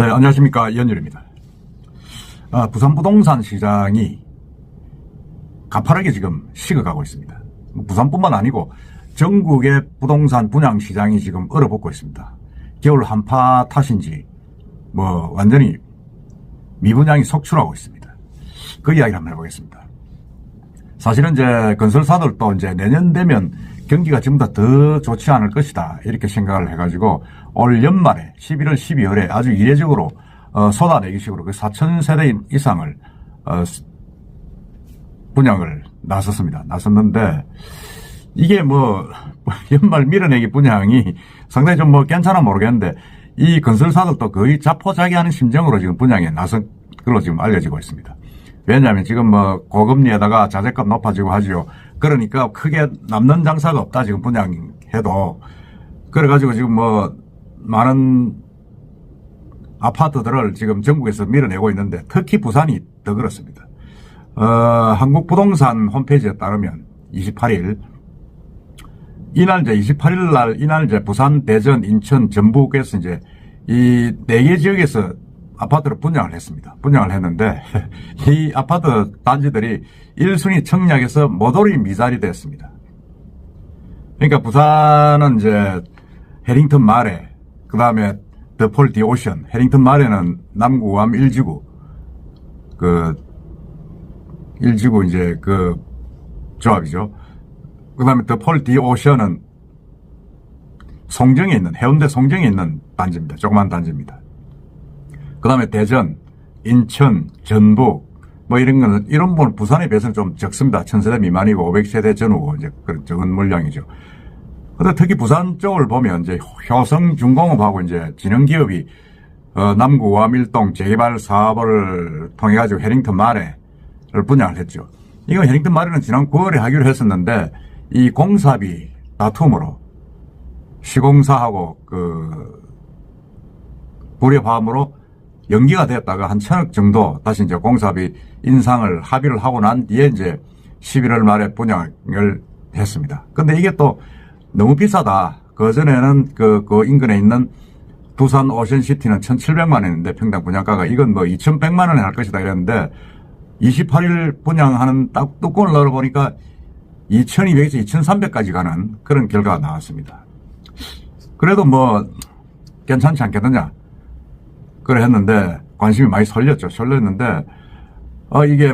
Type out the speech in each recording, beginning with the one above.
네, 안녕하십니까. 이현율입니다. 부산 부동산 시장이 가파르게 지금 식어가고 있습니다. 부산뿐만 아니고 전국의 부동산 분양 시장이 지금 얼어붙고 있습니다. 겨울 한파 탓인지 완전히 미분양이 속출하고 있습니다. 그 이야기를 한번 해보겠습니다. 사실은 이제 건설사들도 이제 내년 되면 경기가 전부 다 더 좋지 않을 것이다 이렇게 생각을 해가지고 올 연말에 11월 12월에 아주 이례적으로 쏟아내기식으로 그 4,000세대 이상을 분양을 나섰는데 이게 연말 밀어내기 분양이 상당히 좀 괜찮아 모르겠는데 이 건설사들도 거의 자포자기하는 심정으로 지금 분양에 나선 걸로 지금 알려지고 있습니다. 왜냐하면 지금 고금리에다가 자재값 높아지고 하죠. 그러니까 크게 남는 장사가 없다 지금 분양해도. 그래가지고 지금 많은 아파트들을 지금 전국에서 밀어내고 있는데 특히 부산이 더 그렇습니다. 한국부동산 홈페이지에 따르면 28일 이날 부산, 대전, 인천, 전북에서 이제 이 4개 지역에서 아파트를 분양을 했습니다. 분양을 했는데 이 아파트 단지들이 1순위 청약에서 모조리 미달이 됐습니다. 그러니까 부산은 이제 해링턴 마레, 그 다음에 더폴 디오션, 해링턴 마레는 남구암 1지구, 1지구 이제 조합이죠. 그 다음에 더폴 디오션은 송정에 있는, 해운대 송정에 있는 단지입니다. 조그만 단지입니다. 그 다음에 대전, 인천, 전북, 이런 부분은 부산에 비해서는 좀 적습니다. 1000세대 미만이고 500세대 전후고 이제 그런 적은 물량이죠. 근데 특히 부산 쪽을 보면 이제 효성중공업하고 이제 진흥기업이 남구 오암일동 재개발 사업을 통해 가지고 해링턴 마레를 분양을 했죠. 이거 해링턴 마레는 지난 9월에 하기로 했었는데 이 공사비 다툼으로 시공사하고 불협화음으로 연기가 됐다가 한 1,000억 정도 다시 이제 공사비 인상을 합의를 하고 난 뒤에 이제 11월 말에 분양을 했습니다. 근데 이게 또 너무 비싸다. 그전에는 그 인근에 있는 두산 오션시티는 1,700만 원인데 평당 분양가가 이건 2,100만 원에 할 것이다 이랬는데 28일 분양하는 딱 뚜껑을 열어보니까 2,200에서 2,300까지 가는 그런 결과가 나왔습니다. 그래도 괜찮지 않겠느냐. 그래 했는데 관심이 많이 쏠렸는데 이게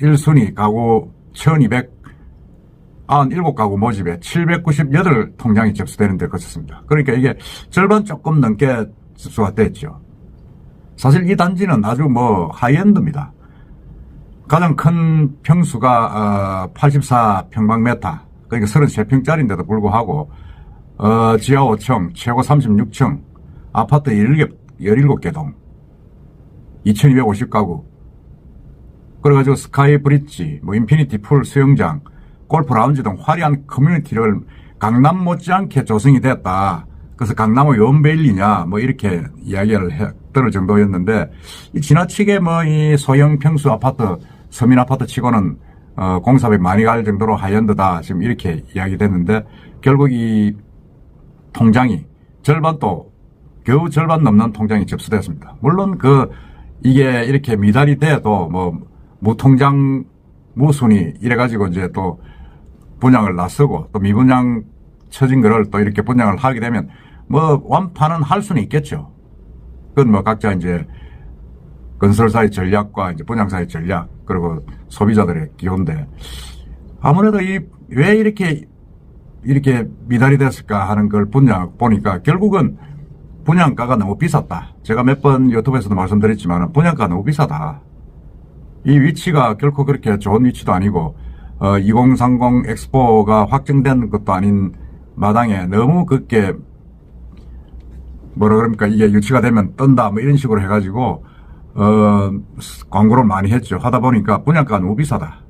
1순위 가구 1,297가구 모집에 798통장이 접수되는 데 그쳤습니다. 그러니까 이게 절반 조금 넘게 접수가 됐죠. 사실 이 단지는 아주 하이엔드입니다. 가장 큰 평수가 84평방미터, 그러니까 33평짜리인데도 불구하고 지하 5층, 최고 36층, 아파트 17개 동, 2,250가구, 그래가지고 스카이 브릿지, 인피니티 풀 수영장, 골프 라운지 등 화려한 커뮤니티를 강남 못지않게 조성이 됐다. 그래서 강남의 원베일리냐, 이렇게 이야기를 들을 정도였는데, 지나치게 이 소형 평수 아파트, 서민 아파트 치고는, 공사비 많이 갈 정도로 하이엔드다. 지금 이렇게 이야기됐는데, 결국 이 통장이 겨우 절반 넘는 통장이 접수됐습니다. 물론 이게 이렇게 미달이 돼도 무통장, 무순위 이래가지고 이제 또 분양을 나서고 또 미분양 처진 거를 또 이렇게 분양을 하게 되면 완파는 할 수는 있겠죠. 그건 각자 이제 건설사의 전략과 이제 분양사의 전략 그리고 소비자들의 기호인데 아무래도 왜 이렇게 미달이 됐을까 하는 걸 보니까 결국은 분양가가 너무 비쌌다. 제가 몇 번 유튜브에서도 말씀드렸지만 분양가가 너무 비싸다. 이 위치가 결코 그렇게 좋은 위치도 아니고 2030 엑스포가 확정된 것도 아닌 마당에 너무 그렇게 이게 유치가 되면 뜬다 이런 식으로 해가지고 광고를 많이 했죠. 하다 보니까 분양가가 너무 비싸다.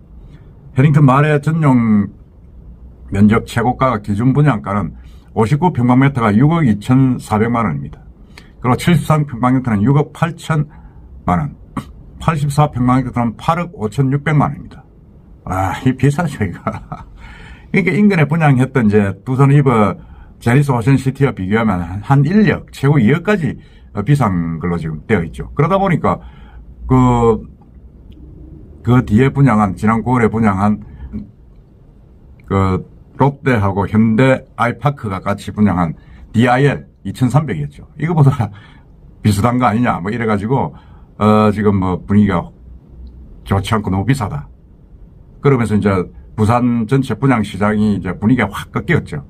해링턴 마레 전용 면적 최고가가 기준 분양가는 59평방미터가 6억 2,400만 원입니다. 그리고 73평방미터는 6억 8천만 원, 84평방미터는 8억 5,600만 원입니다. 이 비싸죠, 이거. 그러니까 인근에 분양했던 이제 두산 이버 제리스 오션시티와 비교하면 한 1억, 최고 2억까지 비싼 걸로 지금 되어 있죠. 그러다 보니까 그 뒤에 분양한, 지난 9월에 분양한 롯데하고 현대 아이파크가 같이 분양한 DIL 2,300이었죠. 이거보다 비슷한 거 아니냐, 뭐 이래가지고, 지금 뭐 분위기가 좋지 않고 너무 비싸다. 그러면서 이제 부산 전체 분양 시장이 이제 분위기가 확 꺾였죠.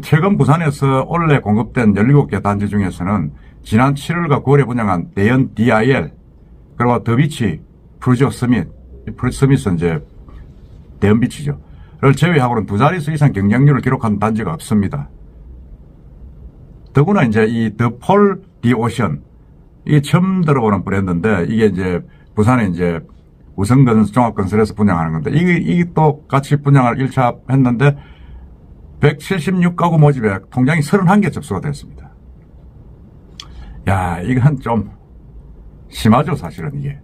최근 부산에서 원래 공급된 17개 단지 중에서는 지난 7월과 9월에 분양한 대연 DIL, 그리고 더비치, 프루지오 스밋, 스밋은 이제 대연비치죠. 를 제외하고는 두 자릿수 이상 경쟁률을 기록한 단지가 없습니다. 더구나 이제 이 더폴 디오션, 이게 처음 들어보는 브랜드인데, 이게 이제 부산에 이제 우성건설에서 분양하는 건데, 이게 또 같이 분양을 1차 했는데, 176가구 모집에 통장이 31개 접수가 됐습니다. 야, 이건 좀 심하죠, 사실은 이게.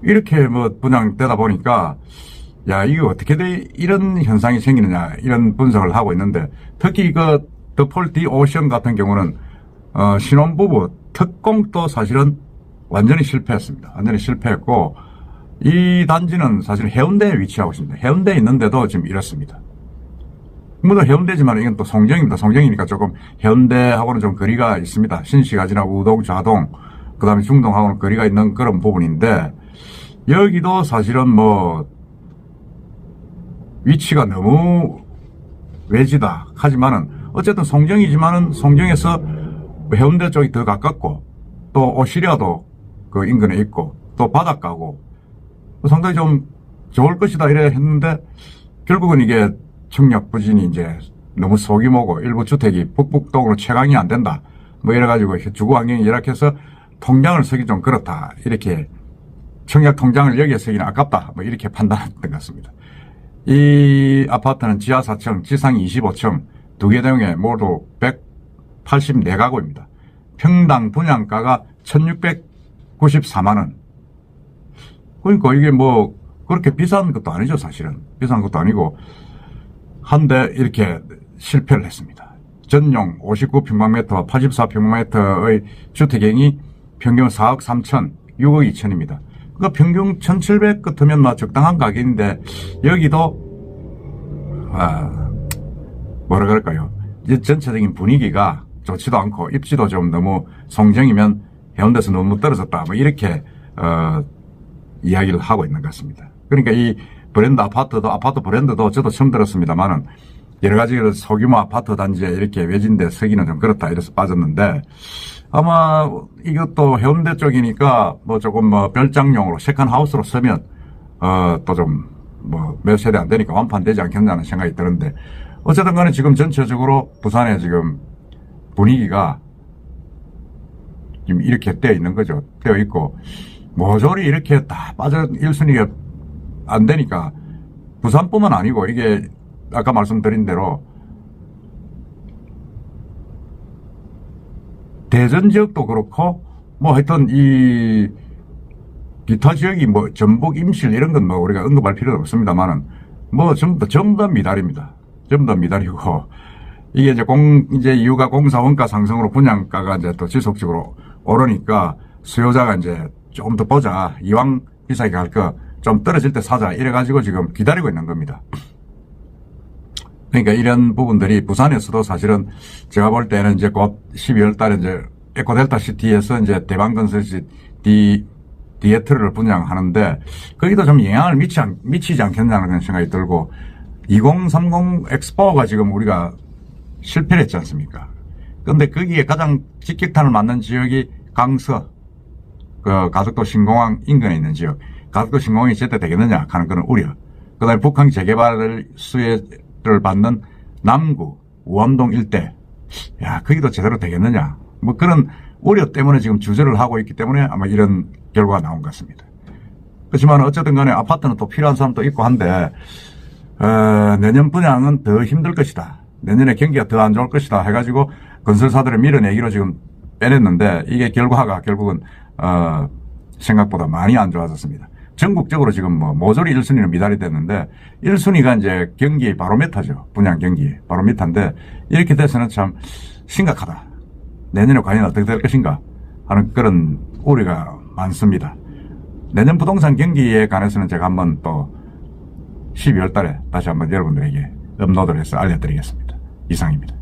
이렇게 뭐 분양되다 보니까, 야, 이게 어떻게 이런 현상이 생기느냐, 이런 분석을 하고 있는데, 특히 더폴 디오션 같은 경우는, 신혼부부 특공도 사실은 완전히 실패했습니다. 완전히 실패했고, 이 단지는 사실 해운대에 위치하고 있습니다. 해운대에 있는데도 지금 이렇습니다. 물론 해운대지만 이건 또 송정입니다. 송정이니까 조금 해운대하고는 좀 거리가 있습니다. 신시가 지나고 우동, 좌동, 그 다음에 중동하고는 거리가 있는 그런 부분인데, 여기도 사실은 뭐, 위치가 너무 외지다 하지만은, 어쨌든 송정이지만은 송정에서 해운대 쪽이 더 가깝고, 또 오시리아도 그 인근에 있고, 또 바닷가고, 상당히 좀 좋을 것이다 이래 했는데, 결국은 이게 청약 부진이 이제 너무 소규모고 일부 주택이 북북동으로 채광이 안 된다. 뭐 이래가지고 주거 환경이 열악해서 통장을 쓰기 좀 그렇다. 이렇게 청약 통장을 여기에 쓰기는 아깝다. 뭐 이렇게 판단했던 것 같습니다. 이 아파트는 지하 4층, 지상 25층, 두 개 대용에 모두 184가구입니다. 평당 분양가가 1,694만원. 그러니까 이게 뭐 그렇게 비싼 것도 아니죠, 사실은. 비싼 것도 아니고 한데 이렇게 실패를 했습니다. 전용 59평방미터와 84평방미터의 주택행이 평균 4억 3천, 6억 2천입니다. 그러니까 평균 1,700 같으면 뭐 적당한 가격인데, 여기도 뭐라 그럴까요? 전체적인 분위기가 좋지도 않고 입지도 좀 너무 송정이면 해운대에서 너무 떨어졌다. 뭐 이렇게 이야기를 하고 있는 것 같습니다. 그러니까 이 브랜드 아파트 브랜드도 저도 처음 들었습니다만은 여러 가지 소규모 아파트 단지에 이렇게 외진데 서기는 좀 그렇다 이래서 빠졌는데, 아마 이것도 해운대 쪽이니까 뭐 조금 뭐 별장용으로 세컨하우스로 쓰면 또 좀 뭐 몇 세대 안 되니까 완판되지 않겠냐는 생각이 드는데, 어쨌든 간에 지금 전체적으로 부산에 지금 분위기가 지금 이렇게 되어 있는 거죠. 되어 있고, 모조리 이렇게 다 빠져 1순위가 안 되니까, 부산뿐만 아니고 이게 아까 말씀드린 대로 대전 지역도 그렇고, 뭐 하여튼 이 기타 지역이 뭐 전북, 임실 이런 건 뭐 우리가 언급할 필요는 없습니다만은 뭐 전부 다 미달입니다. 전부 다 미달이고, 이게 이제 이유가 공사 원가 상승으로 분양가가 이제 또 지속적으로 오르니까 수요자가 이제 좀 더 보자, 이왕 비싸게 갈 거 좀 떨어질 때 사자 이래가지고 지금 기다리고 있는 겁니다. 그러니까 이런 부분들이 부산에서도 사실은 제가 볼 때는 이제 곧 12월 달에 이제 에코델타 시티에서 이제 대방건설시 디에트를 분양하는데, 거기도 좀 영향을 미치지 않겠냐는 생각이 들고, 2030 엑스포가 지금 우리가 실패를 했지 않습니까? 근데 거기에 가장 직격탄을 맞는 지역이 강서, 가덕도 신공항 인근에 있는 지역. 가덕도 신공항이 제때 되겠느냐 하는 그런 우려. 그 다음에 북한 재개발을 수혜를 받는 남구, 우암동 일대. 야, 거기도 제대로 되겠느냐. 뭐 그런 우려 때문에 지금 주저를 하고 있기 때문에 아마 이런 결과가 나온 것 같습니다. 그렇지만 어쨌든 간에 아파트는 또 필요한 사람도 있고 한데, 내년 분양은 더 힘들 것이다. 내년에 경기가 더 안 좋을 것이다 해가지고 건설사들을 밀어내기로 지금 빼냈는데, 이게 결과가 결국은 생각보다 많이 안 좋아졌습니다. 전국적으로 지금 뭐 모조리 1순위는 미달이 됐는데 1순위가 이제 경기 바로미터죠. 분양 경기 바로미터인데 이렇게 돼서는 참 심각하다. 내년에 과연 어떻게 될 것인가 하는 그런 우려가 많습니다. 내년 부동산 경기에 관해서는 제가 한번 또 12월 달에 다시 한번 여러분들에게 업로드를 해서 알려드리겠습니다. 이상입니다.